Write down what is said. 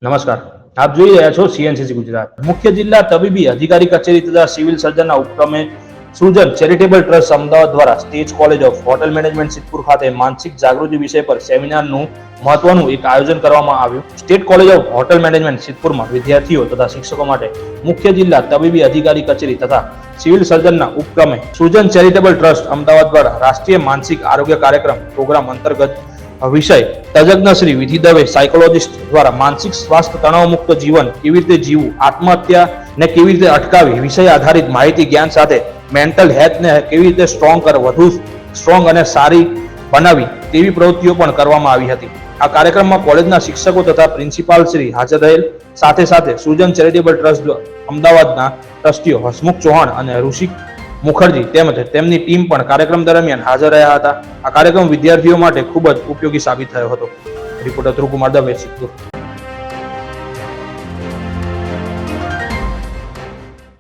નમસ્કાર, આપ જોઈ રહ્યા છો સીએનસીસી ગુજરાત. મુખ્ય જિલ્લા તબીબી અધિકારી કચેરી તથા સિવિલ સર્જનના ઉપક્રમે સૃજન ચેરિટેબલ ટ્રસ્ટ અમદાવાદ દ્વારા state college of hotel management Siddhpur ખાતે માનસિક જાગૃતિ વિષય પર સેમિનારનું મહત્વનું એક આયોજન કરવામાં આવ્યું. State college of hotel management સિદ્ધપુરમાં વિદ્યાર્થીઓ તથા શિક્ષકો માટે મુખ્ય જિલ્લા તબીબી અધિકારી કચેરી તથા સિવિલ સર્જનના ઉપક્રમે સૃજન ચેરિટેબલ ટ્રસ્ટ અમદાવાદ દ્વારા રાષ્ટ્રીય માનસિક આરોગ્ય કાર્યક્રમ પ્રોગ્રામ અંતર્ગત વિષય તજજ્ઞ શ્રી વિધિ દવે સાયકોલોજીસ્ટ દ્વારા માનસિક સ્વાસ્થ્ય તણાવ મુક્ત જીવન કેવી રીતે જીવવું, આત્મહત્યા ને કેવી રીતે અટકાવી વિષય આધારિત માહિતી જ્ઞાન સાથે મેન્ટલ હેલ્થ ને કેવી રીતે વધુ સ્ટ્રોંગ અને સારી બનાવી તેવી પ્રવૃત્તિઓ પણ કરવામાં આવી હતી. આ કાર્યક્રમમાં કોલેજના શિક્ષકો તથા પ્રિન્સિપાલ શ્રી હાજર રહેલ. સાથે સાથે સૃજન ચેરિટેબલ ટ્રસ્ટ અમદાવાદના ટ્રસ્ટીઓ હસમુખ ચૌહાણ અને ઋષિક મુખર્જી તેમજ તેમની ટીમ પણ કાર્યક્રમ દરમિયાન હાજર રહ્યા હતા. આ કાર્યક્રમ વિદ્યાર્થીઓ માટે ખૂબ જ ઉપયોગી સાબિત થયો હતો. રિપોર્ટર ધ્રુવ કુમાર દવે, સિદ્ધપુર.